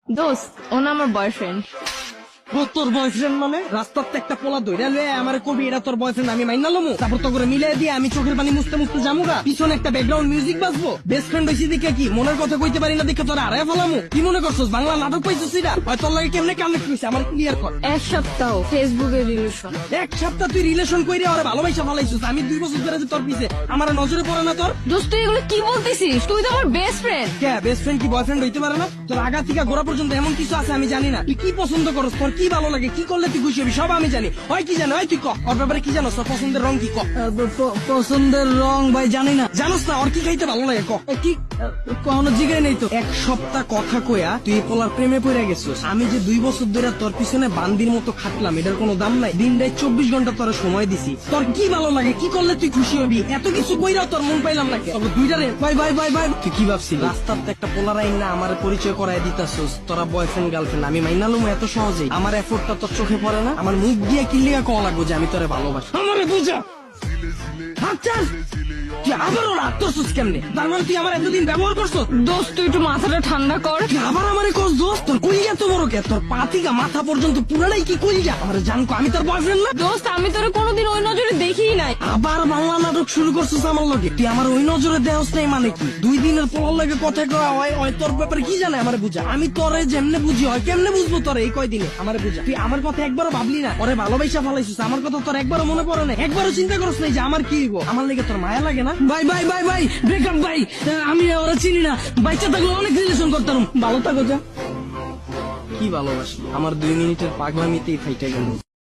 দোস্ত ও না আমার বয়ফ্রেন্ড। তোর বয়ফ্রেন্ড মানে রাস্তাতে একটা পোলা ধইরা লয়ে আমার কবি এটা তোর বয়ফ্রেন্ড আমি মাইনা লমু তারপর তো করে মিলাই দিয়ে আমি চোখের পানি মুছতে মুছতে যামুগা পিছনে একটা ব্যাকগ্রাউন্ড মিউজিক বাজবো বেস্ট ফ্রেন্ড হইছি দেখে কি মনের কথা কইতে পারি না দেখে তোর আড়াই ফেলামু কি মনে করছস বাংলা নাটক পাইছিস এটা হয় তোর লাগে কেমনে কানেক্ট হইছে আমার ক্লিয়ার কর। এক সপ্তাহ ফেসবুকে রিলেশন। এক সপ্তাহ তুই রিলেশন কইরে ওরে ভালোবাসা ফেলাইছিস আমি 2 বছর ধরে যে তোর পিছে আমার নজরে পড়ে না তোর। দোস্ত তুই এগুলো কি বলতেছিস? তুই তো আমার বেস্ট ফ্রেন্ড। কে বেস্ট ফ্রেন্ড কি বয়ফ্রেন্ড হইতে পারে না? তোর আগা থেকে গোড়া পর্যন্ত এমন কিছু আছে আমি জানি না। তুই কি পছন্দ করস তোর কি ভালো লাগে কি করলে তুই খুশি হবি সব আমি জানি। হয় কি জানো হয় তুই ক ওর ব্যাপারে কি জানোস তোর পছন্দের রং কি ক। পছন্দের রং ভাই জানি না। জানোস না ওর কি খাইতে ভালো লাগে ক কি কখনো জিগাই নেই তো। এক সপ্তাহ কথা কইয়া তুই এই পোলার প্রেমে পড়ে গেছিস। আমি যে 2 বছর ধরে তোর পিছনে বান্দির মতো খাটলাম এটার কোনো দাম নাই। দিনটায় 24 ঘন্টা তোর সময় দিছি। তোর কি ভালো লাগে কি করলে তুই খুশি হবি এত কিছু কইরাও তোর মন পাইলাম না। দুইটারে বাই বাই বাই বাই তুই কি ভাবছিস রাস্তাতে একটা পোলার আইন না আমার পরিচয় করাই দিতাছস তোরা বয়ফ্রেন্ড গার্লফ্রেন্ড আমি মাইনালুম এত সহজেই। আমার এফোর্টটা তোর চোখে পড়ে না? আমার মুখ দিয়ে কিলিয়া কল লাগবো যে আমি তোরে ভালোবাসি। আমারে বুঝা আচ্ছা তুই আবারও রাগ করছিস কেমনে? তার মানে তুই আমার এতদিন ব্যবহার করছো? দোস্ত তুই একটু মাথাটা ঠান্ডা কর। তুই আবার আমারে কস দোস্ত তোর কলিজা তো বড় কে তোর পা থেকে মাথা পর্যন্ত পুরাটাই কি কলিজা আমার জানকো আমি তোর বয়ফ্রেন্ড না। দোস্ত আমি তোরে কোনোদিন ওই নজরে দেখিই নাই। আবার বাংলা নাটক শুরু করছিস আমার লগে। তুই আমার ওই নজরে দেহস নাই মানে কি? 2 দিনের পর লাগে কথা কওয়া হয় তোর ব্যাপারে কি জানে আমারে বুঝা। আমি তোরে যেমনে বুঝি হয় কেমনে বুঝবো তোরে এই কয়দিনে আমারে বুঝা। তুই আমার কথা একবারও ভাবলি না ওরে ভালোবাসা ফেলাইছিস আমার কথা তোর একবারও মনে পড়ে না একবারও চিন্তা করছ নাই যে আমার কি হইব আমার লেগে তোর মায়া লাগে না? ভাই ভাই ভাই ভাই ব্রেকআপ ভাই আমি ওরা চিনি না বাচ্চা থাকলে অনেক রিলেশন করতাম ভালো থাকো যা। কি ভালোবাসি আমার 2 মিনিটের পাগলামিতেই ফাইটা গেল।